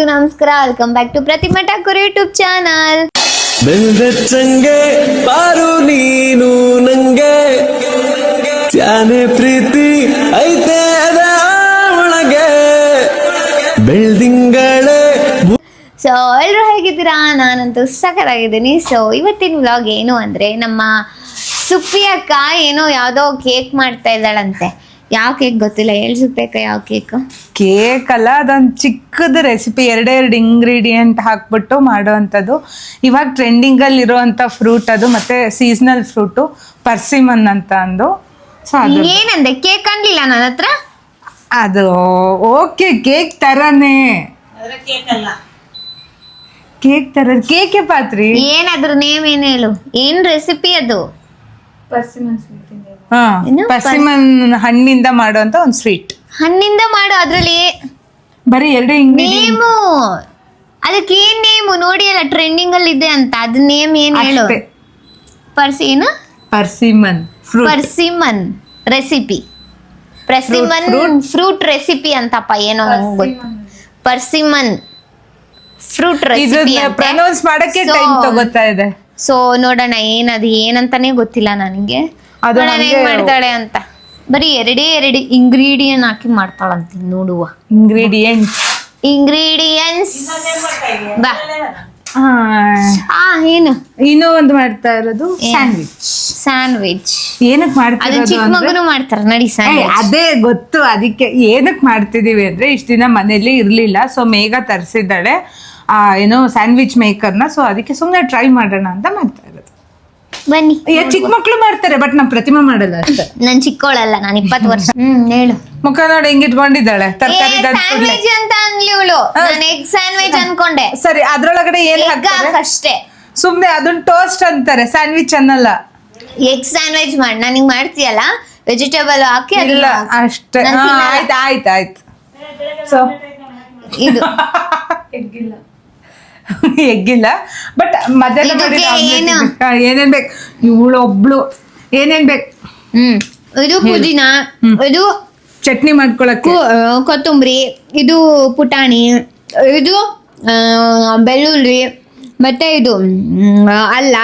ನಮಸ್ಕಾರ, welcome back to Pratima Thakur YouTube channel. ಬೆಲ್ದಚ್ಚಂಗೆ ಬಾರು ನೀನು ನಂಗೆ ತ್ಯಾನೆ ಪ್ರೀತಿ ಐತೆ ಒಳಗೆ ಬೆಳ್ದಿಂಗಳೇ. ಸೊ ಎಲ್ಲರೂ ಹೇಗಿದ್ದೀರಾ? ನಾನಂತೂ ಸಖತ್ತಾಗಿದ್ದೀನಿ. ಸೊ ಇವತ್ತಿನ ವ್ಲಾಗ್ ಏನು ಅಂದರೆ, ನಮ್ಮ ಸುಪ್ಪಿ ಅಕ್ಕ ಏನೋ ಯಾವುದೋ ಕೇಕ್ ಮಾಡ್ತಾ ಇದ್ದಾಳಂತೆ. ಯಾವ ಕೇಕ್ ಗೊತ್ತಿಲ್ಲ, ಹೇಳ್ಸಕ್ಕ ಯಾವ ಕೇಕ್ ಅಲ್ಲ, ಅದೊಂದು ಚಿಕ್ಕದ ರೆಸಿಪಿ, ಎರಡೆರಡು ಇಂಗ್ರೀಡಿಯೆಂಟ್ ಹಾಕ್ಬಿಟ್ಟು ಮಾಡುವಂಥದ್ದು. ಇವಾಗ ಟ್ರೆಂಡಿಂಗಲ್ಲಿ ಇರೋವಂಥ ಫ್ರೂಟ್ ಅದು, ಮತ್ತೆ ಸೀಸನಲ್ ಫ್ರೂಟು ಪರ್ಸಿಮನ್ ಅಂತ ಅಂದು. ಸೊ ಅದು ಏನಂದೆ, ಕೇಕ್ ಅನ್ಲಿಲ್ಲ ನನ್ನ ಹತ್ರ. ಅದು ಓಕೆ, ಕೇಕ್ ಥರನೇ, ಕೇಕ್ ಥರ ಕೇಕೆ ಪಾತ್ರಿ. ಏನಾದ್ರ ನೇಮ್ ಏನು ಹೇಳು, ಏನು ರೆಸಿಪಿ ಅದು? ಪರ್ಸಿಮನ್ ಹಣ್ಣಿಂದ ಮಾಡುವಂತ ಒಂದು ಸ್ವೀಟ್. ಹಣ್ಣಿಂದ ಮಾಡು, ಅದ್ರಲ್ಲಿ ಬರೀ ಎರಡು ಇಂಗ್ರೀಡಿಯೆಂಟ್. ನೇಮು, ಅದಕ್ಕೆ ಏನ್ ನೇಮು ನೋಡಿ ಅಲ್ಲ, ಟ್ರೆಂಡಿಂಗ್ ಅಲ್ಲಿ ಇದೆ ಅಂತ. ಅದ್ ನೇಮ್ ಏನ್ ಹೇಳು? ಏನು? Persimmon persimmon recipe, persimmon fruit recipe ಅಂತಪ್ಪ, ಏನೋ ನಂಗೆ ಗೊತ್ತು. ಪರ್ಸಿಮನ್ ಫ್ರೂಟ್ ರೆಸಿಪಿ ಪ್ರನೌನ್ಸ್ ಮಾಡಕ್ಕೆ ಟೈಮ್ ತಗೋತಾ ಇದೆ. ಸೊ ನೋಡೋಣ ಏನದು, ಏನಂತಾನೆ ಗೊತ್ತಿಲ್ಲ ನನಗೆ. ಹೆಂಗ್ ಮಾಡ್ತಾಳೆ ಅಂತ. ಬರೀ ಎರಡು ಇಂಗ್ರೀಡಿಯಂಟ್ ಹಾಕಿ ಮಾಡ್ತಾಳಂತ, ನೋಡುವ. ಇಂಗ್ರೀಡಿಯಂಟ್ಸ್ ಬಾ. ಏನು ಇನ್ನೂ ಒಂದು ಮಾಡ್ತಾ ಇರೋದು ಸ್ಯಾಂಡ್ವಿಚ್. ಏನಕ್ಕೆ ಮಾಡ್ತಾರೆ? ಚಿಕ್ಕ ಮಗುನು ಮಾಡ್ತಾರ ನಡಿ. ಅದೇ ಗೊತ್ತು, ಅದಕ್ಕೆ ಏನಕ್ಕೆ ಮಾಡ್ತಿದೀವಿ ಅಂದ್ರೆ, ಇಷ್ಟ ದಿನ ಮನೇಲಿ ಇರ್ಲಿಲ್ಲ. ಸೊ ಮೇಘ ತರಿಸಿದ್ದಾಳೆ ಏನೋ ಸ್ಯಾಂಡ್ವಿಚ್ ಮೇಕರ್ನ. ಸೊ ಅದಕ್ಕೆ ಸುಮ್ಮನೆ ಟ್ರೈ ಮಾಡೋಣ ಅಂತ ಮಾಡ್ತಾ ಇರೋದು. ಬನ್ನಿ. ಚಿಕ್ಕ ಮಕ್ಳು ಮಾಡ್ತಾರೆ, ಬಟ್ ನಮ್ ಪ್ರತಿಮಾ ಮಾಡಲ್ಲ ಅಷ್ಟೇ. ನಾನ್ ಚಿಕ್ಕವಳಲ್ಲ, ನಾನು 20 ವರ್ಷ. ಹೇಳು. ಮುಖ ನೋಡಿ ಹೆಂಗ್ ಇಟ್ಕೊಂಡಿದ್ದಾಳೆ. ತರಕಾರಿ ಸ್ಯಾಂಡ್ವಿಚ್ ಅಂತ ಅನ್ಲಿ ಇವಳು, ನಾನು ಎಗ್ ಸ್ಯಾಂಡ್ವಿಚ್ ಅನ್ಕೊಂಡೆ. ಸರಿ, ಅದ್ರೊಳಗಡೆ ಏನ್ ಹಾಕ್ತಾರೆ ಅಷ್ಟೇ. ಸುಮ್ನೆ ಅದನ್ನ ಟೋಸ್ಟ್ ಅಂತಾರೆ, ಸ್ಯಾಂಡ್ವಿಚ್ ಅನ್ನಲ್ಲ. ಎಗ್ ಸ್ಯಾಂಡ್ವಿಚ್ ಮಾಡಿ ನನಗೆ ಮಾಡ್ತೀಯಲ್ಲ, ವೆಜಿಟೇಬಲ್ ಹಾಕಿ. ಇಲ್ಲ ಅಷ್ಟೇ. ಆಯ್ತು. ಸೊ ಇದು ಎಗ್ಗಿಲ್ಲ, ಬಟ್ ಮಧ್ಯಾಹ್ನ ಏನೇನ್ ಬೇಕು ಇವಳೊಬ್ಳು, ಏನೇನ್ ಬೇಕು. ಇದು ಪುದೀನ, ಇದು ಚಟ್ನಿ ಮಾಡ್ಕೊಳಕ್ಕೆ ಕೊತ್ತಂಬರಿ, ಇದು ಪುಟಾಣಿ, ಇದು ಬೆಳ್ಳುಳ್ಳಿ, ಮತ್ತೆ ಇದು ಅಲ್ಲ,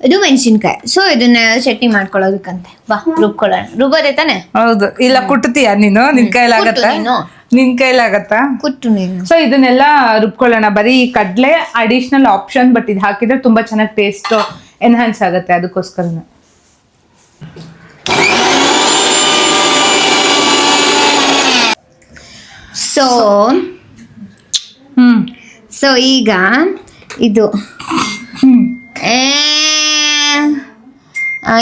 ಇದು ಮೆಣಸಿನ್ಕಾಯಿ. ಸೊ ಇದನ್ನ ಚಟ್ನಿ ಮಾಡ್ಕೊಳ್ಳೋದಕ್ಕಂತೆ. ಬಾ ರುಬ್ಕೊಳ್ಳೋಣ. ರುಬ್ಬೋದೇ ತಾನೆ? ಹೌದು. ಇಲ್ಲ ಕುಟ್ತೀಯ ನೀನು? ನಿನ್ ಕೈಲಾಗತ್ತಾ? ಕುಟ್ಟು ನೀನು. ಸೊ ಇದನ್ನೆಲ್ಲ ರುಬ್ಕೊಳ್ಳೋಣ. ಬರೀ ಕಡ್ಲೆ ಅಡಿಷನಲ್ ಆಪ್ಷನ್, ಬಟ್ ಇದು ಹಾಕಿದ್ರೆ ತುಂಬಾ ಚೆನ್ನಾಗಿ ಟೇಸ್ಟ್ ಎನ್ಹಾನ್ಸ್ ಆಗುತ್ತೆ, ಅದಕ್ಕೋಸ್ಕರ. ಸೊ ಈಗ ಇದು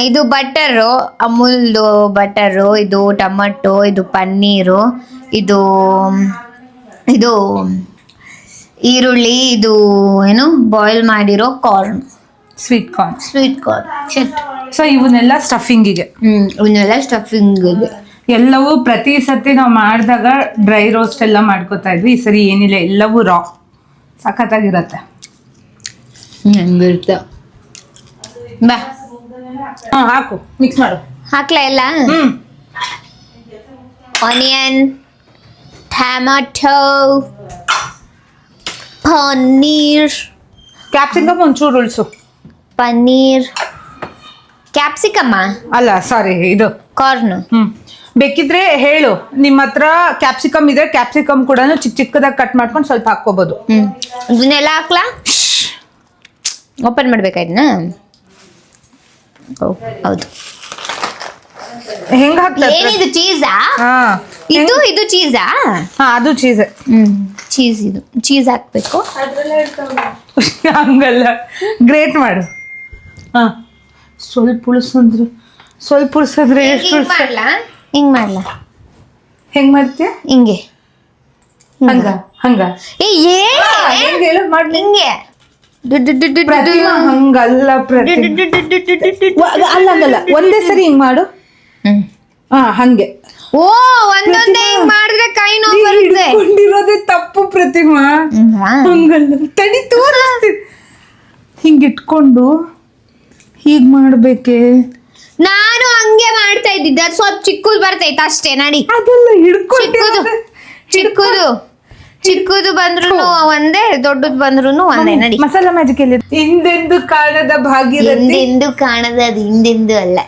ಇದು ಬಟರು, ಅಮೂಲ್ದು ಬಟರು, ಇದು ಟೊಮಟೊ, ಇದು ಪನ್ನೀರು, ಇದು ಈರುಳ್ಳಿ, ಇದು ಏನು ಬಾಯ್ಲ್ ಮಾಡಿರೋ ಕಾರ್ನ್, ಸ್ವೀಟ್ ಕಾರ್ನ್. ಸೊ ಇವನ್ನೆಲ್ಲ ಸ್ಟಫಿಂಗಿಗೆ. ಇವನ್ನೆಲ್ಲ ಸ್ಟಫಿಂಗಿಗೆ. ಎಲ್ಲವೂ ಪ್ರತಿ ಸತಿ ನಾವು ಮಾಡಿದಾಗ ಡ್ರೈ ರೋಸ್ಟ್ ಎಲ್ಲ ಮಾಡ್ಕೋತಾ ಇದ್ವಿ. ಈ ಸರಿ ಏನಿಲ್ಲ, ಎಲ್ಲವೂ ರಾ, ಸಖತ್ತಾಗಿರತ್ತೆ. ಬಾ ಹಾಕು, ಮಿಕ್ಸ್ ಮಾಡು. ಹಾಕ್ಲಾ ಎಲ್ಲ? ಆನಿಯನ್, ಟೊಮ್ಯಾಟೊ, ಪನ್ನೀರ್, ಕ್ಯಾಪ್ಸಿಕಮ್ ಒಂಚೂರು ಉಳಿಸು. ಪನ್ನೀರ್, ಕ್ಯಾಪ್ಸಿಕಮ್ಮ ಅಲ್ಲ, ಸಾರಿ, ಇದು ಕಾರ್ನ್. ಬೇಕಿದ್ರೆ ಹೇಳು, ನಿಮ್ಮ ಹತ್ರ ಕ್ಯಾಪ್ಸಿಕಮ್ ಇದ್ರೆ ಕ್ಯಾಪ್ಸಿಕಮ್ ಕೂಡ ಚಿಕ್ಕದಾಗಿ ಕಟ್ ಮಾಡ್ಕೊಂಡು ಸ್ವಲ್ಪ ಹಾಕೋಬಹುದು. ಇದನ್ನೆಲ್ಲ ಹಾಕ್ಲಾ? ಓಪನ್ ಮಾಡ್ಬೇಕಾಯ್ತನಾ? ಹೌದು. ಹೆಂಗ್ ಹಾಕ್ತಾರೆ? ಏನಿದು ಚೀಸಾ? ಇದು ಚೀಸಾ? ಅದು ಚೀಸ್. ಚೀಸ್, ಇದು ಚೀಸ್ ಹಾಕ್ಬೇಕು. ಹಂಗಲ್ಲ, ಗ್ರೇಟ್ ಮಾಡು. ಸ್ವಲ್ಪ ಉಳಿಸಿದ್ರೆ ಎಷ್ಟು? ಹಿಂಗ್ ಮಾಡ್ಲಾ? ಹೆಂಗ್ ಮಾಡ್ತೀಯ? ಹಿಂಗೆ ಹಂಗ ಹಿಂಗೆ ಹಂಗಲ್ಲ, ಅಲ್ಲಲ್ಲ, ಒಂದೇ ಸರಿ ಹಿಂಗ್ ಮಾಡು. ಹಂಗೆ. ಓ, ಒಂದೊಂದೇ ಹಿಂಗ್ ಮಾಡಿದ್ರೆ ಕೈ ನೋವು ಬರುತ್ತೆ. ಹಿಡ್ಕೊಂಡಿರೋದೇ ತಪ್ಪು ಪ್ರತಿಮಾ. ಹಂಗಲ್ಲ, ತಡಿ ತೋರಿಸ್ತೀನಿ. ಹಿಂಗಿಟ್ಕೊಂಡು ಹೀಗ್ ಮಾಡ್ಬೇಕೆ? ನಾನು ಹಂಗೆ ಮಾಡ್ತಾ ಇದ್ದಿದ್ದೆ, ಅದು ಸ್ವಲ್ಪ ಚಿಕ್ಕದು ಬರ್ತೈತೆ ಅಷ್ಟೇ. ನಡಿ. ಅದೆಲ್ಲ ಹಿಡ್ಕೊಂಡು ಚಿಕ್ಕದು ಚಿಕ್ಕದು ಬಂದ್ರು ಒಂದೇ, ದೊಡ್ಡದು ಬಂದ್ರು ಒಂದೇ. ನಡಿ. ಮಸಾಲಾ ಮ್ಯಾಜಿಕ್ ಎಲ್ಲಿ ಹಿಂದೆಂದು ಕಾಣದ ಭಾಗೀರಥಿ, ಹಿಂದೆಂದು ಕಾಣದ, ಅದು ಹಿಂದೆಂದು ಅಲ್ಲ,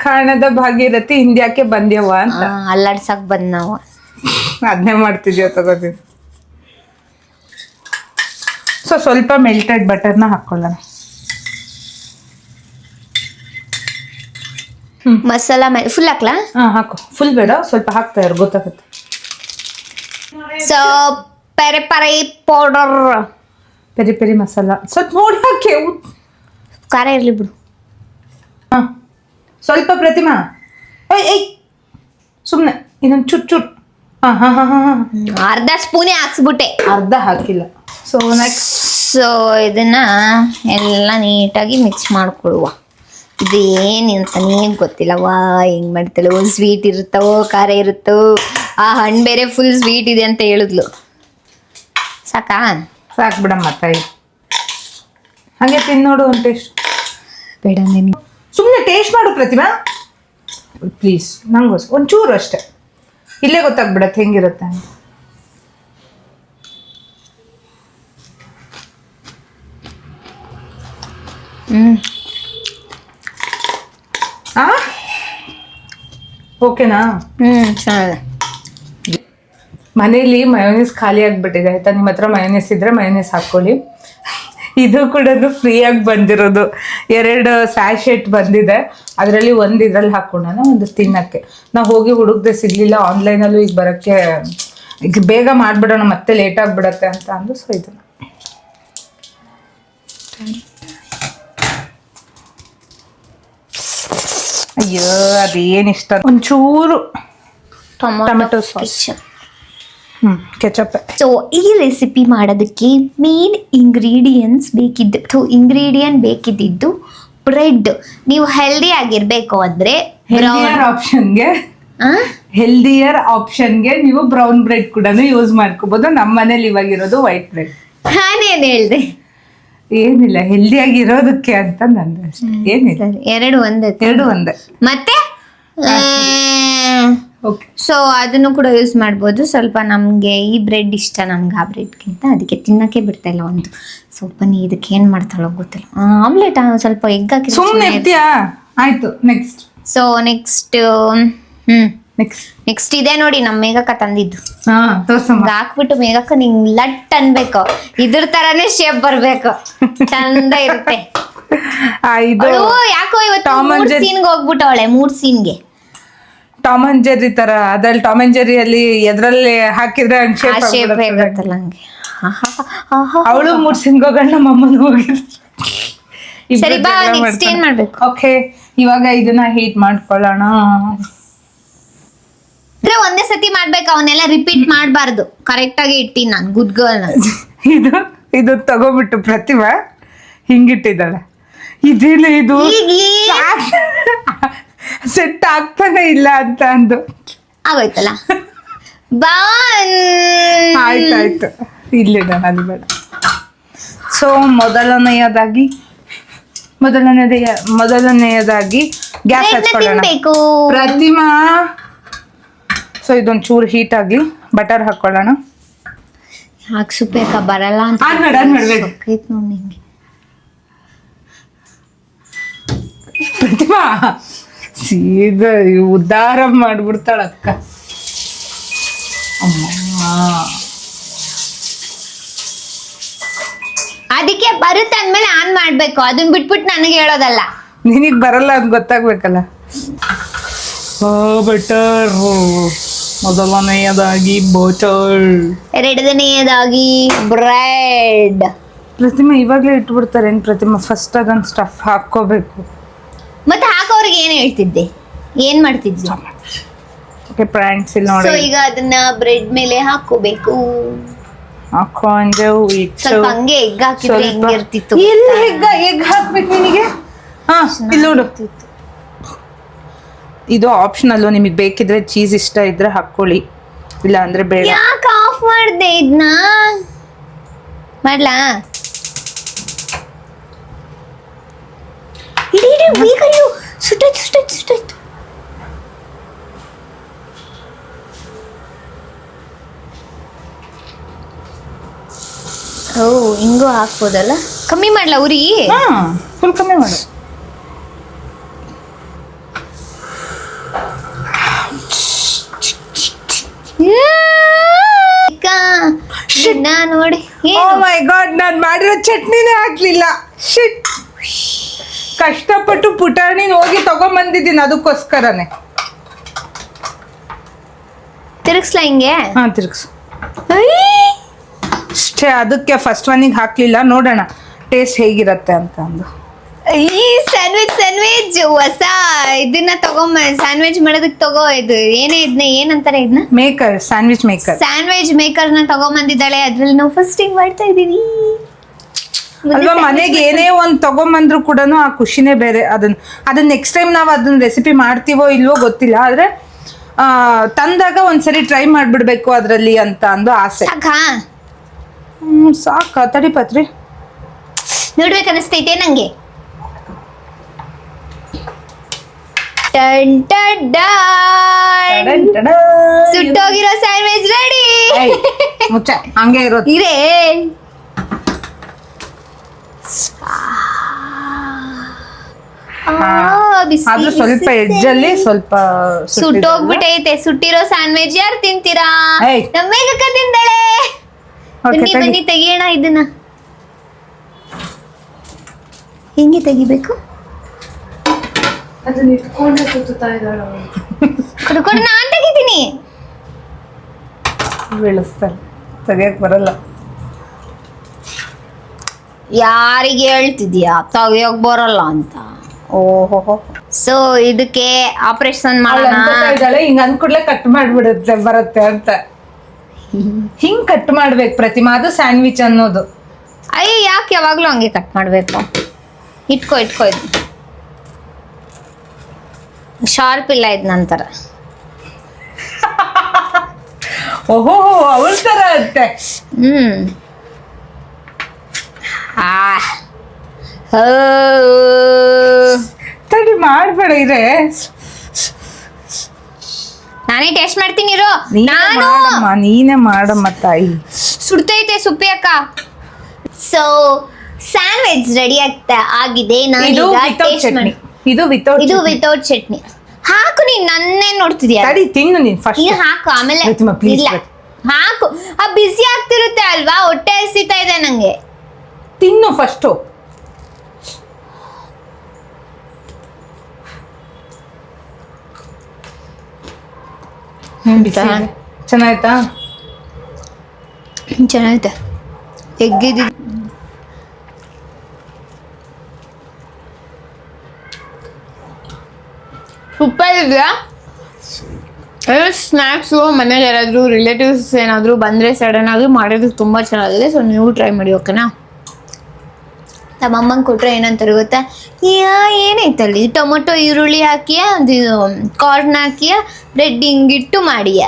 ಕಾಣದ ಭಾಗೀರಥಿ ಹಿಂದ್ಯಾಕೆ ಬಂದ್ಯವ ಅಂತ ಅಲ್ಲಾಡ್ಸಕ್ ಬಂದ್ ನಾವು. ಅದನ್ನೇ ಮಾಡ್ತಿದ್ಯೋ ತಗೋತೀನಿ. ಸೊ ಸ್ವಲ್ಪ ಮೆಲ್ಟೆಡ್ ಬಟರ್ನ ಹಾಕೊಳ್ಳೋಣ. ಮಸಾಲಾ ಫುಲ್ ಹಾಕ್ಲಾ? ಹಾಕು. ಫುಲ್ ಬೇಡ, ಸ್ವಲ್ಪ ಹಾಕ್ತಾ ಇರು, ಗೊತ್ತಾಗುತ್ತೆ. So peri peri powder, peri peri ಮಸಾಲ ಸ್ವಲ್ಪ ನೋಡಿ ಹಾಕಿ. ಖಾರ ಇರ್ಲಿ ಬಿಡು. ಹಾ ಸ್ವಲ್ಪ ಪ್ರತಿಮಾ, ಏಯ್ ಸುಮ್ಮನೆ ಇನ್ನೊಂದು ಚುಟ್. ಹಾ ಹಾ ಹಾ ಹಾ ಅರ್ಧ ಸ್ಪೂನೇ ಹಾಕ್ಸ್ಬಿಟ್ಟೆ, ಅರ್ಧ ಹಾಕಿಲ್ಲ. ಸೊ ನೆಕ್ಸ್ಟ್, ಸೊ ಇದನ್ನ ಎಲ್ಲ ನೀಟಾಗಿ ಮಿಕ್ಸ್ ಮಾಡ್ಕೊಳ್ಳುವ. ಇದೇನು ಅಂತ ನೀನು ಗೊತ್ತಿಲ್ಲವಾ, ಹೆಂಗ್ ಮಾಡ್ತಾಳೋ, ಸ್ವೀಟ್ ಇರುತ್ತವೋ ಖಾರ ಇರುತ್ತೋ. ಆ ಹಣ್ಣು ಬೇರೆ ಫುಲ್ ಸ್ವೀಟ್ ಇದೆ ಅಂತ ಹೇಳಿದ್ಲು. ಸಾಕಾ? ಸಾಕು ಬಿಡಮ್ಮ ತಾಯಿ. ಹಾಗೆ ತಿನ್ನೋಡು ಒಂದು ಟೇಸ್ಟ್. ಬೇಡ ನೀನು ಸುಮ್ಮನೆ ಟೇಸ್ಟ್ ಮಾಡು ಪ್ರತಿಮಾ ಪ್ಲೀಸ್, ನಂಗೋಸ್ಕರ ಒಂಚೂರು ಅಷ್ಟೇ. ಇಲ್ಲೇ ಗೊತ್ತಾಗ್ಬಿಡತ್ತೆ ಹೆಂಗಿರುತ್ತೆ ಅಂತ. ಓಕೆನಾ? ಚೆನ್ನಾಗಿದೆ. ಮನೇಲಿ ಮಯೋನೀಸ್ ಖಾಲಿ ಆಗ್ಬಿಟ್ಟಿದೆ ಆಯ್ತಾ. ನಿಮ್ಮ ಹತ್ರ ಮಯೋನೀಸ್ ಇದ್ರೆ ಮಯೋನೀಸ್ ಹಾಕೊಳ್ಳಿ. ಇದು ಕೂಡ ಫ್ರೀಯಾಗಿ ಬಂದಿರೋದು, 2 ಸ್ಯಾಶೆಟ್ ಬಂದಿದೆ. ಅದರಲ್ಲಿ ಒಂದು ಇದ್ರಲ್ಲಿ ಹಾಕೊಂಡಾನ, ಒಂದು ತಿನ್ನಕ್ಕೆ. ನಾವು ಹೋಗಿ ಹುಡುಕ್ದೆ ಸಿಗ್ಲಿಲ್ಲ. ಆನ್ಲೈನಲ್ಲೂ ಈಗ ಬರೋಕ್ಕೆ ಈಗ ಬೇಗ ಮಾಡಿಬಿಡೋಣ, ಮತ್ತೆ ಲೇಟ್ ಆಗಿಬಿಡತ್ತೆ ಅಂತ ಅಂದು. ಸೊ ಇದನ್ನ ಅಯ್ಯೋ ಅದೇನಿಷ್ಟ, ಒಂಚೂರು ಟೊಮೆಟೊ ಸಾಸ್, ಕೆಚಪ್. ಸೊ ಈ ರೆಸಿಪಿ ಮಾಡೋದಕ್ಕೆ ಮೇನ್ ಇಂಗ್ರೀಡಿಯೆಂಟ್ ಬೇಕಿದ್ದು ಬ್ರೆಡ್. ನೀವು ಹೆಲ್ದಿ ಆಗಿರ್ಬೇಕು ಅಂದ್ರೆ ಹೆಲ್ದಿಯರ್ ಆಪ್ಷನ್ಗೆ ನೀವು ಬ್ರೌನ್ ಬ್ರೆಡ್ ಕೂಡ ಯೂಸ್ ಮಾಡ್ಕೋಬಹುದು. ನಮ್ಮ ಮನೇಲಿ ಇವಾಗಿರೋದು ವೈಟ್ ಬ್ರೆಡ್. ನಾನೇನ್ ಹೇಳ್ದೆ? ಏನಿಲ್ಲ, ಹೆಲ್ದಿಯಾಗಿರೋದಕ್ಕೆ ಅಂತ ನಂದು ಅಷ್ಟೇ, ಏನಿಲ್ಲ. ಎರಡು ಒಂದೇ ಮತ್ತೆ. ಓಕೆ, ಸೊ ಅದನ್ನು ಕೂಡ ಯೂಸ್ ಮಾಡ್ಬೋದು. ಸ್ವಲ್ಪ ನಮಗೆ ಈ ಬ್ರೆಡ್ ಇಷ್ಟ, ನಮ್ಗೆ ಆ ಬ್ರೆಡ್ಗಿಂತ, ಅದಕ್ಕೆ ತಿನ್ನಕ್ಕೆ ಬಿಡ್ತಾ ಇಲ್ಲ. ಒಂದು ಸ್ವಲ್ಪ ಇದಕ್ಕೆ ಏನು ಮಾಡ್ತಾಳೋ ಗೊತ್ತಿಲ್ಲ. ಆಮ್ಲೆಟ್ ಸ್ವಲ್ಪ ಎಗ್ ಹಾಕಿ ಸುಮ್ಮನೆ ಇರ್ತೀಯಾ? ಆಯ್ತು, ನೆಕ್ಸ್ಟ್. ಸೊ ನೆಕ್ಸ್ಟ್ ನೆಕ್ಸ್ಟ್ ಇದೆ ನೋಡಿ, ನಮ್ಮ ಮೇಘಕ್ಕ ತಂದಿದ್ದು. ತೋರ್ಸಮ್ಮ. ಹಾಕ್ಬಿಟ್ಟು ಮೇಘಕ್ಕ ನಿಂಗ್ ಲಟ್ ಅನ್ಬೇಕು, ಇದ್ರ ತರಾನೇ ಶೇಪ್ ಬರ್ಬೇಕು, ಚಂದ ಇರುತ್ತೆ. ಯಾಕೋ ಇವತ್ತು 3 ಸೀನ್ಗೆ ಹೋಗ್ಬಿಟ್ಟವಳೆ, 3 ಸೀನ್ಗೆ. ಟಾಮ್ ಅಂಡ್ ಜೆರ್ರಿ ತರ. ಅದ್ರಲ್ಲಿ ಟಾಮ್ ಅಂಡ್ ಜೆರ್ರಿ ಅಲ್ಲಿ ಎದ್ರಲ್ಲಿ ಹಾಕಿದ್ರೆ ಶೇಪ್ ಹೇಗುತ್ತಲ್ಲ ಹಂಗೆ. ಅವಳು 3 ಸೀನ್ಗೆ ಹೋಗೋಣ, ನಮ್ಮಮ್ಮನ ಹೋಗಿದ್ರು. ಸರಿ ಬಾ, ನೆಕ್ಸ್ಟ್ ಏನ್ ಮಾಡ್ಬೇಕು? ಓಕೆ, ಇವಾಗ ಇದನ್ನ ಹೀಟ್ ಮಾಡ್ಕೊಳ್ಳೋಣ. ಒಂದೇ ಸತಿ ಮಾಡ್ಬೇಕು, ಅವನ್ನೆಲ್ಲ ರಿಪೀಟ್ ಮಾಡಬಾರ್ದು. ಕರೆಕ್ಟ್ ಆಗಿ ಇಟ್ಟಿನಿ ನಾನು, ಗುಡ್ ಗರ್ಲ್. ಇದು ತಗೋಬಿಟ್ಟು ಪ್ರತಿಮಾ ಹಿಂಗಿಟ್ಟಿದ್ದಾಳೆ. ಇದೇನು ಇದು ಸೆಟ್ ಆಗ್ತಾನೆ ಇಲ್ಲ ಅಂತ ಅಂದು ಆಗೋಯ್ತಲ್ಲ. ಬಾ, ಆಯ್ತಾಯ್ತು, ಇಲ್ಲಿಡ, ಅದು ಬೇಡ. ಸೊ ಮೊದಲನೆಯದಾಗಿ ಗ್ಯಾಸ್ ಹಚ್ಕೊಳ್ಳೋಣ ಪ್ರತಿಮಾ. ಸೊ ಇದೊಂದು ಚೂರು ಹೀಟ್ ಆಗಲಿ, ಬಟರ್ ಹಾಕೊಳ್ಳೋಣ. ಹಾಕ್ಸುಬೇಕ ಬರಲ್ಲ ಅಂತ ನೋಡಿ ಪ್ರತಿಮಾ. ಸೀದಾ ಉದ್ಧಾರ ಮಾಡ್ಬಿಡ್ತಾಳ ಅಕ್ಕ. ಅದಕ್ಕೆ ಬರುತ್ತೆ ಅಂದ್ಮೇಲೆ ಆನ್ ಮಾಡ್ಬೇಕು, ಅದನ್ನ ಬಿಟ್ಬಿಟ್ಟು ನನಗೆ ಹೇಳೋದಲ್ಲ. ನಿನಗ್ ಬರಲ್ಲ ಅಂತ ಗೊತ್ತಾಗ್ಬೇಕಲ್ಲ. ಬಟರ್ ಮೊದಲನೆಯದಾಗಿ, ಬಟರ್ ಎರಡನೆಯದಾಗಿ ಬ್ರೆಡ್. ಪ್ರತಿಮಾ ಇವಾಗಲೇ ಇಟ್ಬಿಡ್ತಾರೆ ಏನ್ ಪ್ರತಿಮಾ? ಫಸ್ಟ್ ಅದನ್ನ ಸ್ಟಫ್ ಹಾಕೋಬೇಕು. ಮತ್ತೆ ಹಾಕೋರಿಗೆ ಏನ್ ಹೇಳ್ತಿದ್ದೆ, ಏನ್ ಮಾಡ್ತಿದ್ದೆ? ಓಕೆ ಫ್ರೆಂಡ್ಸ್, ಇಲ್ಲಿ ನೋಡಿ. ಸೊ ಈಗ ಅದನ್ನ ಬ್ರೆಡ್ ಮೇಲೆ ಹಾಕೋಬೇಕು. ಹಾಕೊಂಡೆ ಸ್ವಲ್ಪ ಹಂಗೆ ಎಗ್ ಹಾಕಿದ್ರೆ ಹೆಂಗಿರ್ತಿತ್ತು? ಎಲ್ಲಿ ಎಗ್ ಹಾಕ್ಬೇಕು ನಿನಗೆ? ಇಲ್ಲಿ ನೋಡು, ಇದು ಆಪ್ಷನಲ್. ನಿಮಗೆ ಬೇಕಿದ್ರೆ ಚೀಸ್ ಇಷ್ಟ ಇದ್ರೆ ಹಾಕೊಳ್ಳಿ, ಇಲ್ಲ ಅಂದ್ರೆ ಬೇಡ. ಯಾಕೆ ಆಫ್ ಮಾಡ್ದೆ ಇದನ್ನ? ಮಾಡ್ಲಾ? ಇಡೀ ಬೇಕಯ್ಯೋ, ಸುಟ್ಟಾಯ್ತು. ಓ ಹಿಂಗೂ ಹಾಕ್ಬೋದಲ್ಲ, ಕಮ್ಮಿ ಮಾಡ್ಲಾ ಉರಿ? ಫುಲ್ ಕಮ್ಮಿ ಮಾಡು. ನೋಡಿ ಓ ಮೈ ಗಾಡ್, ನಾನ್ ಮಾಡಿರೋ ಚಟ್ನಿನೇ ಹಾಕ್ಲಿಲ್ಲ. ಶಿಟ್, ಕಷ್ಟಪಟ್ಟು ಪುಟಾಣಿನ ಹೋಗಿ ತಗೊಂಬಂದಿದ್ದೀನಿ ಅದಕ್ಕೋಸ್ಕರನೇ. ತಿರುಗಿಸ್ಲಾ ಹಿಂಗೆ? ಹಾ ತಿರ್ಗ್ಸು ಅಷ್ಟೇ. ಅದಕ್ಕೆ ಫಸ್ಟ್ ಒನ್ನಿಗೆ ಹಾಕ್ಲಿಲ್ಲ, ನೋಡೋಣ ಟೇಸ್ಟ್ ಹೇಗಿರತ್ತೆ ಅಂತ ಅಂದು. ಈ ಸ್ಯಾಂಡ್ವಿಚ್ ಹೊಸ ಇದನ್ನ ತಗೊಂಬ, ಸ್ಯಾಂಡ್ವಿಚ್ ಮಾಡೋದಕ್ಕೆ ತಗೋ. ಇದು ಏನೇ ಇದನ್ನ ಏನಂತಾರೆ, ಇದನ್ನ maker, sandwich maker. Sandwich maker ನ ತಗೊಂಬಂದಿದ್ದಾಳೆ. ಅದ್ರಲ್ಲಿ ನಾವು ಫಸ್ಟಿಂಗ್ ಮಾಡ್ತಾ ಇದೀವಿ ಅಲ್ವಾ. ಮನೆಗೆ ಏನೇ ಒಂದ್ ತಗೊಂಬಂದ್ರು ಕೂಡ ಆ ಖುಷಿನೇ ಬೇರೆ. ಅದನ್ನ ನೆಕ್ಸ್ಟ್ ಟೈಮ್ ನಾವು ಅದನ್ನ ರೆಸಿಪಿ ಮಾಡ್ತೀವೋ ಇಲ್ವೋ ಗೊತ್ತಿಲ್ಲ, ಆದ್ರೆ ತಂದಾಗ ಒಂದ್ಸರಿ ಟ್ರೈ ಮಾಡ್ಬಿಡ್ಬೇಕು ಅದ್ರಲ್ಲಿ ಅಂತ ಅಂದು ಆಸೆ. ಸಾಕಾ? ಸಾಕ ತಡಿ ಪತ್ರಿ, ನೋಡ್ಬೇಕನ್ನಿಸ್ತೈತೆ ನಂಗೆ. ಟನ್ ಟನ್ ಡನ್. ಸುಟ್ಟೋಗಿರೋ ಸ್ಯಾಂಡ್ವಿಚ್ ರೆಡಿ. ಮುಚ್ಚ ಹಂಗೆ ಇರೋದು. ಇರೇ ಆದ್ರೂ ಸ್ವಲ್ಪ ಎಡ್ಜಲ್ಲಿ ಸ್ವಲ್ಪ ಸುಟ್ಟೋಗ್ಬಿಟ್ಟೈತೆ. ಸುಟ್ಟಿರೋ ಸ್ಯಾಂಡ್ವಿಚ್ ಯಾರು ತಿಂತೀರಾ? ಏಯ್. ನಮ್ಮ ಮೇಘಕ್ಕ ತಿಂದಾಳೆ. ಬನ್ನಿ ಬನ್ನಿ ತೆಗಿಯೋಣ ಇದನ್ನ. ಹೆಂಗೆ ತೆಗಿಬೇಕು? ಅದನ್ನ ಇಟ್ಕೊಂಡೆ ಸುತ್ತಾ ಇದ್ದಾಳೆ. ಕೊಡು, ನಾನ್ ತೆಗಿತೀನಿ. ಬೀಳಿಸ್ತಾರೆ, ತೆಗಿಯಕ್ ಬರಲ್ಲ. ಯಾರಿಗೆ ಹೇಳ್ತಿದ್ಯಾ ತೆಗಿಯೋಕ್ ಬರಲ್ಲ ಅಂತ? ಓಹೋ. ಸೊ ಇದಕ್ಕೆ ಆಪರೇಷನ್ ಮಾಡೋಣ. ಇದ್ದಾಳೆ ಹಿಂಗ ಅಂದ್ಕೂಡ್ಲೆ ಕಟ್ ಮಾಡ್ಬಿಡುತ್ತೆ ಬರುತ್ತೆ ಅಂತ. ಹಿಂಗ್ ಕಟ್ ಮಾಡ್ಬೇಕು ಪ್ರತಿಮಾ, ಅದು ಸ್ಯಾಂಡ್ವಿಚ್ ಅನ್ನೋದು. ಅಯ್ಯ, ಯಾಕೆ ಯಾವಾಗ್ಲೂ ಹಂಗೆ ಕಟ್ ಮಾಡ್ಬೇಕು? ಇಟ್ಕೋ ಇದು ಶಾರ್ಪ್ ಇಲ್ಲ ಇದ್ ನಂತರ. ಓಹೋ ಅವಳ ತರ ಅಂತೆ. ತಡಿ ಮಾಡ್ಬೇಡ ಇದೆ. ನಾನೇ ಟೇಸ್ಟ್ ಮಾಡ್ತೀನಿ ಇರೋ. ನೀನೇ ಮಾಡಮ್ಮ ತಾಯಿ. ಸುಡ್ತೈತೆ ಸುಪ್ಪಿ ಅಕ್ಕ. ಸೊ ಸ್ಯಾಂಡ್ವಿಚ್ ರೆಡಿ ಆಗಿದೆ. ಇದು ವಿತೌಟ್ ಚಟ್ನಿ. ಹಾಕು, ನೀನ್ ನನ್ನೇ ನೋಡ್ತಿದ್ಯಾ? ತಡಿ ತಿನ್ನು ನೀನ್ ಫಸ್ಟ್. ನೀನ್ ಹಾಕು, ಆಮೇಲೆ ಇಲ್ಲ ಹಾಕು. ಆ ಬಿಸಿ ಆಗ್ತಿರುತ್ತೆ ಅಲ್ವಾ, ಹೊಟ್ಟೆ ಹಸಿತಾ ಇದೆ ನಂಗೆ. ತಿನ್ನು ಫಸ್ಟು. ಚೆನ್ನಾಯ್ತಾ? ಚೆನ್ನಾಗೈತೆ. ಎಗ್ಗಿದ್ದು ಸೂಪರ್ ಇದೆಯಾ? ಸ್ನ್ಯಾಕ್ಸು ಮನೇಲಿ ಯಾರಾದರೂ ರಿಲೇಟಿವ್ಸ್ ಏನಾದರೂ ಬಂದರೆ ಸಡನ್ ಆಗಿ ಮಾಡೋದಕ್ಕೆ ತುಂಬ ಚೆನ್ನಾಗಿದೆ. ಸೊ ನೀವು ಟ್ರೈ ಮಾಡಿ, ಓಕೆನಾ? ನಮ್ಮ ಅಮ್ಮಂಗೆ ಕೊಟ್ಟರೆ ಏನಂತಾರೆ ಗೊತ್ತಾ? ಏನೈತಲ್ಲಿ ಟೊಮೊಟೊ ಈರುಳ್ಳಿ ಹಾಕಿಯ, ಅದು ಕಾರ್ನ್ ಹಾಕಿಯ, ಬ್ರೆಡ್ ಹಿಂಗಿಟ್ಟು ಮಾಡಿಯ,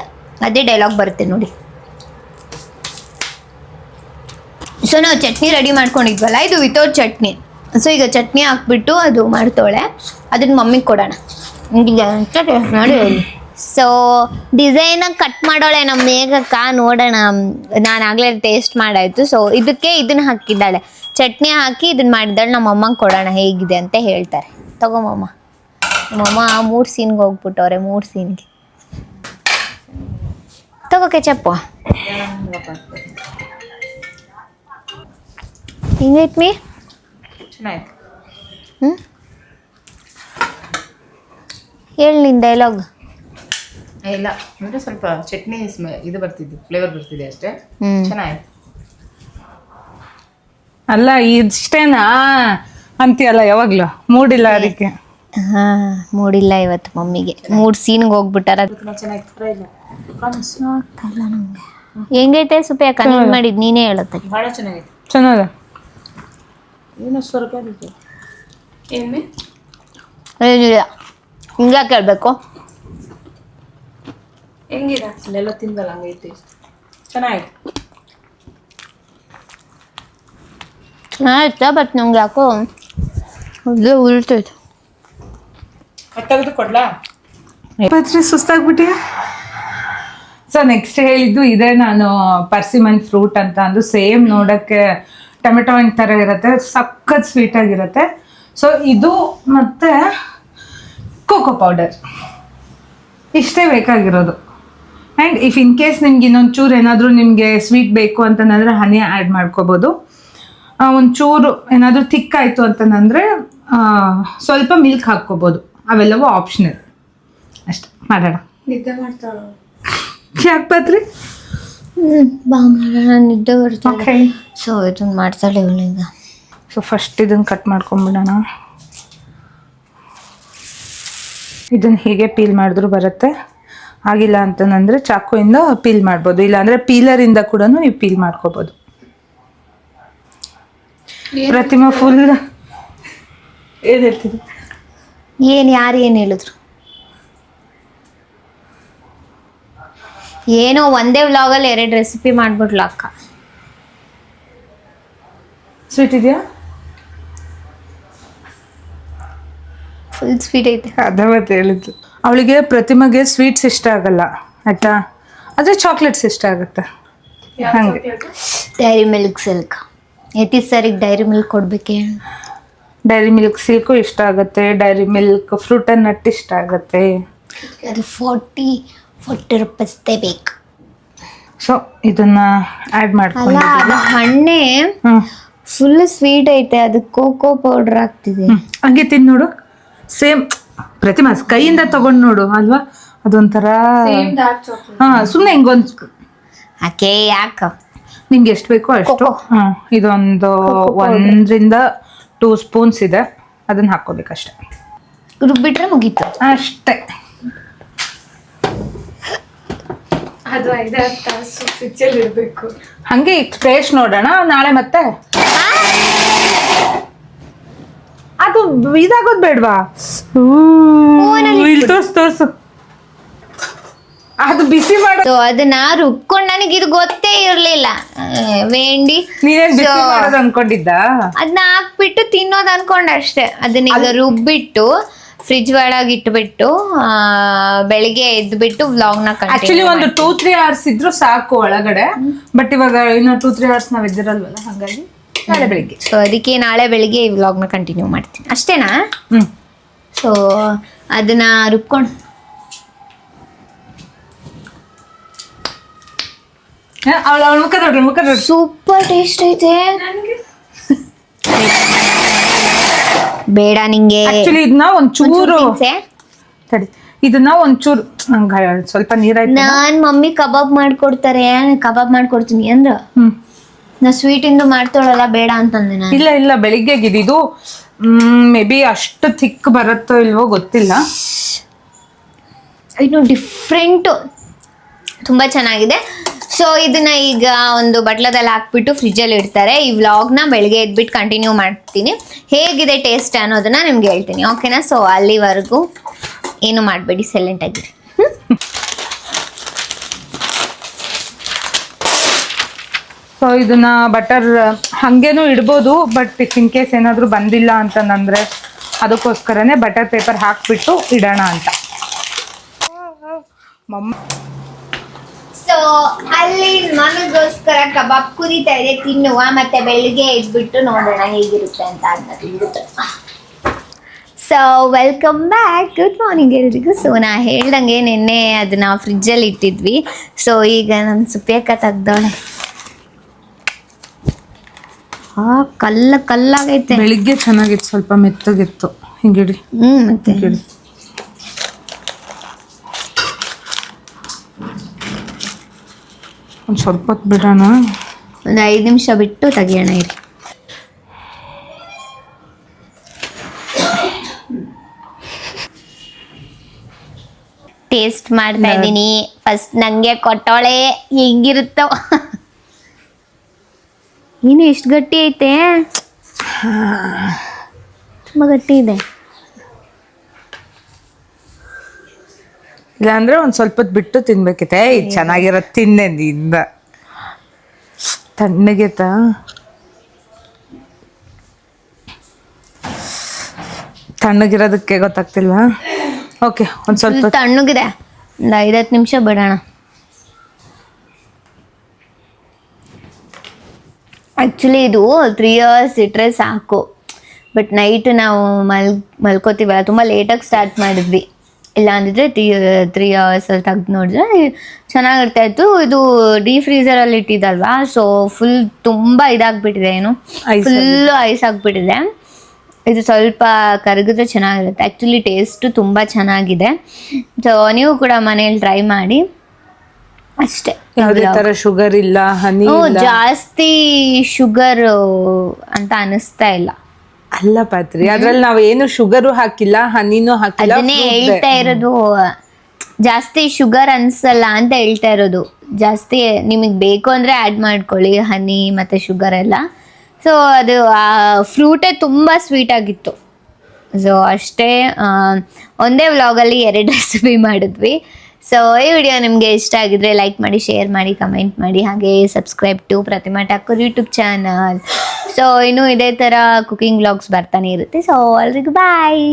ಅದೇ ಡೈಲಾಗ್ ಬರುತ್ತೆ ನೋಡಿ. ಸೊ ನಾವು ಚಟ್ನಿ ರೆಡಿ ಮಾಡ್ಕೊಂಡಿದ್ವಲ್ಲ, ಇದು ವಿತೌಟ್ ಚಟ್ನಿ. ಸೊ ಈಗ ಚಟ್ನಿ ಹಾಕ್ಬಿಟ್ಟು ಅದು ಮಾಡ್ತೋಳೆ, ಅದನ್ನ ಮಮ್ಮಿಗೆ ಕೊಡೋಣ. ಹಿಂಗಿದೆ ಅಂತ ನೋಡಿ. ಸೊ ಡಿಸೈನಾಗಿ ಕಟ್ ಮಾಡೋಳೆ ನಮ್ಮ ಮೇಘಕ್ಕ. ನೋಡೋಣ, ನಾನು ಆಗಲೇ ಟೇಸ್ಟ್ ಮಾಡಾಯಿತು. ಸೊ ಇದನ್ನ ಹಾಕಿದ್ದಾಳೆ, ಚಟ್ನಿ ಹಾಕಿ ಇದನ್ನ ಮಾಡಿದ್ದಾಳೆ. ನಮ್ಮ ಅಮ್ಮಂಗೆ ಕೊಡೋಣ ಹೇಗಿದೆ ಅಂತ ಹೇಳ್ತಾರೆ. ತಗೊಮ್ಮಮ್ಮ. ನಮ್ಮಮ್ಮ 3 ಸೀನ್ಗೆ ಹೋಗ್ಬಿಟ್ಟವ್ರೆ, 3 ಸೀನ್ಗೆ. ತಗೋ ಕೆಚಪ್ಪು. ಹಿಂಗೈತ್ ಮೀ? ಚೆನ್ನಾಯ್ತು. ಹೇಳಿ ನಿನ್ನ ಡೈಲಾಗ್. ಇಲ್ಲ ಅಂದ್ರೆ ಸ್ವಲ್ಪ ಚಟ್ನಿ ಇದು ಬರ್ತಿದ್ದು, ಫ್ಲೇವರ್ ಬರ್ತಿದೆ ಅಷ್ಟೇ. ಚೆನ್ನಾಗಿತ್ತು. ಅಲ್ಲ ಇಷ್ಟೇನಾ ಅಂತೀಯಲ್ಲ ಯಾವಾಗ್ಲೂ? ಮೂಡಿಲ್ಲ ಅದಕ್ಕೆ. ಹಾ, ಮೂಡಿಲ್ಲ ಇವತ್ತು ಮಮ್ಮಿಗೆ. 3 ಸೀನ್ಗೆ ಹೋಗ್ಬಿಟ್ಟಾರ. ಹೆಂಗೈತೆ ಸುಪ್ಪಿ ಅಕ್ಕ? ನೀನ್ ಮಾಡಿದ್ ನೀನೇ ಹೇಳುತ್ತೆ. ಭಾಳ ಚೆನ್ನಾಗೈತೆ. ಚೆನ್ನಾಗ ಏನೋ ಸ್ವಲ್ಪ ಏನೇ ಏನಿಲ್ಲ, ಹಿಂಗೆ ಕೇಳಬೇಕು. ಹೆಂಗಿದೆ? ಅಲ್ಲೆಲ್ಲ ತಿಂದಲ್ಲ, ಹಂಗೈತೆ. ಚೆನ್ನಾಗಿತ್ತು. ಚೆನ್ನಾಗಿತ್ತ, ಬಟ್ ನಂಗೆ ಯಾಕೋ ಅದೇ ಉಲ್ಟೈತೆ. ತೆಗೆದು ಕೊಡ್ಲಾ? ಪತ್ರಿ ಸುಸ್ತಾಗ್ಬಿಟ್ಟಿಯ? ಸೊ ನೆಕ್ಸ್ಟ್ ಹೇಳಿದ್ದು ಇದೇ ನಾನು ಪರ್ಸಿಮನ್ ಫ್ರೂಟ್ ಅಂತ ಅಂದು ಸೇಮ್ ನೋಡೋಕ್ಕೆ ಟೊಮೆಟೊ ಹಣ್ಣು ಥರ ಇರುತ್ತೆ, ಸಖತ್ ಸ್ವೀಟ್ ಆಗಿರುತ್ತೆ. ಸೊ ಇದು ಮತ್ತೆ ಕೋಕೋ ಪೌಡರ್ ಇಷ್ಟೇ ಬೇಕಾಗಿರೋದು. ಆ್ಯಂಡ್ ಇಫ್ ಇನ್ ಕೇಸ್ ನಿಮ್ಗೆ ಇನ್ನೊಂದು ಚೂರು ಏನಾದರೂ ನಿಮಗೆ ಸ್ವೀಟ್ ಬೇಕು ಅಂತಂದರೆ ಹನಿ ಆ್ಯಡ್ ಮಾಡ್ಕೋಬೋದು. ಒಂಚೂರು ಏನಾದರೂ ಥಿಕ್ ಆಯಿತು ಅಂತಂದರೆ ಸ್ವಲ್ಪ ಮಿಲ್ಕ್ ಹಾಕ್ಕೋಬೋದು. ಅವೆಲ್ಲವೂ ಆಪ್ಷನಲ್. ಅಷ್ಟೆ, ಮಾಡೋಣ. ನಿದ್ದೆ ಮಾಡ್ತಾಳ. ಯಾಕೆ ಪಾತ್ರಿ? ಬಾ ಮಾಡೋಣ, ನಿದ್ದೆ ಬರ್ತಾಳೆ. ಓಕೆ. ಸೊ ಇದನ್ನ ಮಾಡ್ತಾಳೆ ಇವಳೀಗ. ಸೊ ಫಸ್ಟ್ ಇದನ್ನು ಕಟ್ ಮಾಡ್ಕೊಂಬಿಡೋಣ. ಇದನ್ನು ಹೀಗೆ ಪೀಲ್ ಮಾಡಿದ್ರು ಬರುತ್ತೆ. ಆಗಿಲ್ಲ ಅಂತಂದರೆ ಚಾಕುಯಿಂದ ಪೀಲ್ ಮಾಡ್ಬೋದು, ಇಲ್ಲಾಂದರೆ ಪೀಲರಿಂದ ಕೂಡ ನೀವು ಪೀಲ್ ಮಾಡ್ಕೋಬೋದು. ಪ್ರತಿಮಾ ಫುಲ್ ಏನು ಹೇಳ್ತಿದ್ರು? ಯಾರು ಏನು ಹೇಳಿದ್ರು? ಏನೋ ಒಂದೇ ವ್ಲಾಗಲ್ಲಿ 2 ರೆಸಿಪಿ ಮಾಡ್ಬಿಟ್ಲು ಅಕ್ಕ. ಸ್ವೀಟ್ ಇದೆಯಾ? ಫುಲ್ ಸ್ವೀಟ್ ಐತೆ. ಅದೇ ಮತ್ತೆ ಹೇಳಿದ್ದು. ಅವಳಿಗೆ ಪ್ರತಿಮೆಗೆ ಸ್ವೀಟ್ಸ್ ಇಷ್ಟ ಆಗಲ್ಲ ಆಯ್ತಾ, ಆದರೆ ಚಾಕ್ಲೇಟ್ಸ್ ಇಷ್ಟ ಆಗುತ್ತೆ. ಹಾಗೆ ಡೈರಿ ಮಿಲ್ಕ್ ಸಿಲ್ಕ್ ಸರಿಗೆ ಡೈರಿ ಮಿಲ್ಕ್ ಕೊಡ್ಬೇಕೆ? ಡೈರಿ ಮಿಲ್ಕ್ ಸಿಲ್ಕು ಇಷ್ಟ ಆಗುತ್ತೆ, Dairy Milk fruit and nut ಇಷ್ಟ ಆಗುತ್ತೆ. ಅದು 40 ರೂಪಾಯಿಸ್ದೇ ಬೇಕು. ಸೊ ಇದನ್ನ ಆ್ಯಡ್ ಅಲ್ಲ, ಮಾಡ್ಕೊಂಡು ಅದು ಹಣ್ಣೆ ಫುಲ್ ಸ್ವೀಟ್ ಐತೆ, ಅದು ಕೋಕೋ ಪೌಡರ್ ಆಗ್ತಿದೆ. ಹಂಗೆ ತಿಂದು ನೋಡು. ಸೇಮ್ ಪ್ರತಿಮಾ ಕೈಯಿಂದ ತಗೊಂಡು ನೋಡು ಅಲ್ವಾ, ಅದೊಂಥರ. ಸುಮ್ಮನೆ ಹಿಂಗೊಂದು ಯಾಕೆ ನಿಂಗೆ ಎಷ್ಟು ಬೇಕೋ ಅಷ್ಟು. ಇದೊಂದು 1 to 2 ಸ್ಪೂನ್ಸ್ ಇದೆ, ಅದನ್ನ ಹಾಕೋಬೇಕಷ್ಟೆ. ರುಬ್ಬಿಟ್ರೆ ಮುಗೀತು ಅಷ್ಟೇ. ಅದು 5-6 ತಾಸು ಫ್ರಿಜ್ಜಲ್ಲಿ ಇರಬೇಕು. ಹಂಗೆ ಟೇಸ್ಟ್ ನೋಡೋಣ ನಾಳೆ. ಮತ್ತೆ ಅದು ಇದಾಗೋದು ಬೇಡವಾ? ಇಲ್ಲಿ ತೋರ್ಸು. ಅದು ಬಿಸಿ ಮಾಡು. ಸೊ ಅದನ್ನ ರುಬ್ಕೊಂಡು ನನಗೆ ಇದು ಗೊತ್ತೇ ಇರ್ಲಿಲ್ಲ. ವೇಂಡಿ ನೀನೇನ್ ಬಿಸಿ ಮಾಡೋದು ಅನ್ಕೊಂಡಿದ್ದ? ಅದನ್ನ ಹಾಕ್ಬಿಟ್ಟು ತಿನ್ನೋದು ಅನ್ಕೊಂಡೆ ಅಷ್ಟೇ. ಅದನ್ನ ಈಗ ರುಬ್ಬಿಟ್ಟು ಫ್ರಿಜ್ ಒಳಗೆ ಇಟ್ಬಿಟ್ಟು ಬೆಳಿಗ್ಗೆ ಎದ್ಬಿಟ್ಟು ವ್ಲಾಗ್ನ ಆಕ್ಚುಲಿ ಒಂದು 2-3 hours ಇದ್ರು ಸಾಕು ಒಳಗಡೆ. ಬಟ್ ಇವಾಗ ಇನ್ನು 2-3 hours ನಾವ್ ಇದ್ದಿರಲ್ವಲ್ಲ, ಹಾಗಾಗಿ ನಾಳೆ ಬೆಳಿಗ್ಗೆ. ಸೊ ಅದಕ್ಕೆ ನಾಳೆ ಬೆಳಿಗ್ಗೆ ಈ ವ್ಲಾಗ್ನ ಕಂಟಿನ್ಯೂ ಮಾಡ್ತೀನಿ ಅಷ್ಟೇನಾ? ಸೊ ಅದನ್ನ ರುಬ್ಕೊಂಡು ಅವಳ ಮುಖ ನೋಡ್ರಿ. ಸೂಪರ್ ಟೇಸ್ಟ್ ಐತೆ. ಬೇಡ ನಿಂಗೆ. ಆಕ್ಚುಲಿ ಇದನ್ನ ಒಂಚೂರು ತಡಿ, ಇದನ್ನ ಒಂಚೂರು ಸ್ವಲ್ಪ ನೀರಾಯ್ತು. ನಾನ್ ಮಮ್ಮಿ ಕಬಾಬ್ ಮಾಡ್ಕೊಡ್ತಾರೆ, ಕಬಾಬ್ ಮಾಡ್ಕೊಡ್ತೀನಿ ಅಂದ್ರ ನಾ ಸ್ವೀಟ್ ಇಂದು ಮಾಡ್ತಾಳಲ್ಲ, ಬೇಡ ಅಂತಂದೆ ನಾನು. ಇಲ್ಲ ಬೆಳಿಗ್ಗೆ ಇದು ಮೇ ಬಿ ಅಷ್ಟು ಥಿಕ್ ಬರುತ್ತೋ ಇಲ್ವೋ ಗೊತ್ತಿಲ್ಲ. ಇನ್ನು ಡಿಫ್ರೆಂಟ್, ತುಂಬಾ ಚೆನ್ನಾಗಿದೆ. ಸೊ ಇದನ್ನ ಈಗ ಒಂದು ಬಟ್ಲದಲ್ಲಿ ಹಾಕ್ಬಿಟ್ಟು ಫ್ರಿಜ್ಜಲ್ಲಿ ಇಡ್ತಾರೆ. ಈ ವ್ಲಾಗ್ನ ಬೆಳಗ್ಗೆ ಎದ್ಬಿಟ್ಟು ಕಂಟಿನ್ಯೂ ಮಾಡ್ತೀನಿ. ಹೇಗಿದೆ ಟೇಸ್ಟ್ ಅನ್ನೋದನ್ನ ನಿಮ್ಗೆ ಹೇಳ್ತೀನಿ, ಓಕೆನಾ? ಸೊ ಅಲ್ಲಿವರೆಗೂ ಏನು ಮಾಡಬೇಡಿ, ಸೈಲೆಂಟ್ ಆಗಿರಿ. ಸೊ ಇದನ್ನ ಬಟರ್ ಹಾಗೇನೂ ಇಡ್ಬೋದು, ಬಟ್ ಇಫ್ ಇನ್ ಕೇಸ್ ಏನಾದರೂ ಬಂದಿಲ್ಲ ಅಂತಂದರೆ ಅದಕ್ಕೋಸ್ಕರನೇ ಬಟರ್ ಪೇಪರ್ ಹಾಕ್ಬಿಟ್ಟು ಇಡೋಣ ಅಂತ. ಸೊ ಅಲ್ಲಿ ನನಗೋಸ್ಕರ ಕಬಾಬ್ ಕುದೀತಾ ಇದೆ, ತಿನ್ನುವ. ಮತ್ತೆ ಬೆಳಿಗ್ಗೆ ಎದ್ಬಿಟ್ಟು ನೋಡೋಣ ಹೇಗಿರುತ್ತೆ ಅಂತ ಅನ್ನೋದು. So welcome back, good morning ಎಲ್ರಿಗೂ. ಸೊ ನಾ ಹೇಳ್ದಂಗೆ ನಿನ್ನೆ ಅದನ್ನ ಫ್ರಿಜ್ಜಲ್ಲಿ ಇಟ್ಟಿದ್ವಿ. ಸೊ ಈಗ ನನ್ನ ಸುಪ್ಪಿಯಕ್ಕ ತೆಗ್ದವಳೆ. ಕಲ್ಲಾಗೈತೆ. ಬೆಳಿಗ್ಗೆ ಚೆನ್ನಾಗಿತ್ತು, ಸ್ವಲ್ಪ ಮೆತ್ತಗಿತ್ತು. ಹಿಂಗಿಡಿ. ಮತ್ತೆ ಒಂದು ಸ್ವಲ್ಪ ಹೊತ್ತು ಬಿಡೋಣ, ಒಂದು 5 ನಿಮಿಷ ಬಿಟ್ಟು ತೆಗಿಯೋಣ ಇರಿ. ಟೇಸ್ಟ್ ಮಾಡ್ತಾ ಇದ್ದೀನಿ. ಫಸ್ಟ್ ನಂಗೆ ಕೊಟ್ಟೋಳೆ, ಹೆಂಗಿರುತ್ತೋ. ಏನು ಎಷ್ಟು ಗಟ್ಟಿ ಐತೆ, ತುಂಬ ಗಟ್ಟಿ ಇದೆ. ಇಲ್ಲಾಂದ್ರೆ ಒಂದು ಸ್ವಲ್ಪ ಹೊತ್ತು ಬಿಟ್ಟು ತಿನ್ಬೇಕಿತ್ತೆ. ಇದು ಚೆನ್ನಾಗಿರೋದು ತಿನ್ನೆ ನಿಂದ. ತಣ್ಣಗೆತ ತಣ್ಣಗಿರೋದಕ್ಕೆ ಗೊತ್ತಾಗ್ತಿಲ್ವಾ? ಓಕೆ, ಒಂದು ಸ್ವಲ್ಪ ತಣ್ಣಗಿದೆ. ಒಂದು 5-10 ನಿಮಿಷ ಬಿಡೋಣ. ಆ್ಯಕ್ಚುಲಿ ಇದು 3 hours ಇಟ್ಟರೆ ಸಾಕು, ಬಟ್ ನೈಟ್ ನಾವು ಮಲ್ಕೋತೀವಲ್ಲ ತುಂಬ ಲೇಟಾಗಿ ಸ್ಟಾರ್ಟ್ ಮಾಡಿದ್ವಿ. ಇಲ್ಲ ಅಂದಿದ್ರೆ 3 hours ಅಲ್ಲಿ ತೆಗ್ದು ನೋಡಿದ್ರೆ ಚೆನ್ನಾಗಿರ್ತಾ ಇತ್ತು. ಇದು ಡೀ ಫ್ರೀಸರಲ್ಲಿ ಇಟ್ಟಿದ್ದಲ್ವಾ, ಸೊ ಫುಲ್ ತುಂಬ ಇದಾಗ್ಬಿಟ್ಟಿದೆ, ಏನು ಫುಲ್ಲು ಐಸ್ ಆಗಿಬಿಟ್ಟಿದೆ. ಇದು ಸ್ವಲ್ಪ ಕರಗಿದ್ರೆ ಚೆನ್ನಾಗಿರುತ್ತೆ. ಆ್ಯಕ್ಚುಲಿ ಟೇಸ್ಟು ತುಂಬ ಚೆನ್ನಾಗಿದೆ. ಸೊ ನೀವು ಕೂಡ ಮನೇಲಿ ಟ್ರೈ ಮಾಡಿ ಅಷ್ಟೇ. ಯಾವುದೇ ತರ ಶುಗರ್ ಇಲ್ಲ, ಹನಿ ಜಾಸ್ತಿ ಶುಗರ್ ಅಂತ ಅನಿಸ್ತಾ ಇಲ್ಲ. ಅಲ್ಲ ಪಾತ್ರಿ, ಅದ್ರಲ್ಲಿ ನಾವ್ ಏನು ಶುಗರು ಹಾಕಿಲ್ಲ, ಹನಿನೂ ಹಾಕಿಲ್ಲ. ಅದನ್ನೇ ಹೇಳ್ತಾ ಇರೋದು, ಜಾಸ್ತಿ ಶುಗರ್ ಅನ್ಸಲ್ಲ ಅಂತ ಹೇಳ್ತಾ ಇರೋದು. ಜಾಸ್ತಿ ನಿಮಗೆ ಬೇಕು ಅಂದರೆ ಆ್ಯಡ್ ಮಾಡ್ಕೊಳ್ಳಿ ಹನಿ ಮತ್ತು ಶುಗರ್ ಎಲ್ಲ. ಸೊ ಅದು ಆ ಫ್ರೂಟೇ ತುಂಬ ಸ್ವೀಟ್ ಆಗಿತ್ತು. ಸೊ ಅಷ್ಟೇ, ಒಂದೇ ವ್ಲಾಗಲ್ಲಿ 2 ರೆಸಿಪಿ ಮಾಡಿದ್ವಿ. ಸೊ ಈ ವಿಡಿಯೋ ನಿಮಗೆ ಇಷ್ಟ ಆಗಿದ್ರೆ ಲೈಕ್ ಮಾಡಿ, ಶೇರ್ ಮಾಡಿ, ಕಮೆಂಟ್ ಮಾಡಿ, ಹಾಗೆ subscribe to Pratima Thakur YouTube channel. So ಇನ್ನು ಇದೇ ಥರ ಕುಕಿಂಗ್ ವ್ಲಾಗ್ಸ್ ಬರ್ತಾನೆ ಇರುತ್ತೆ. ಸೊ ಎಲ್ರಿಗೂ ಬಾಯ್.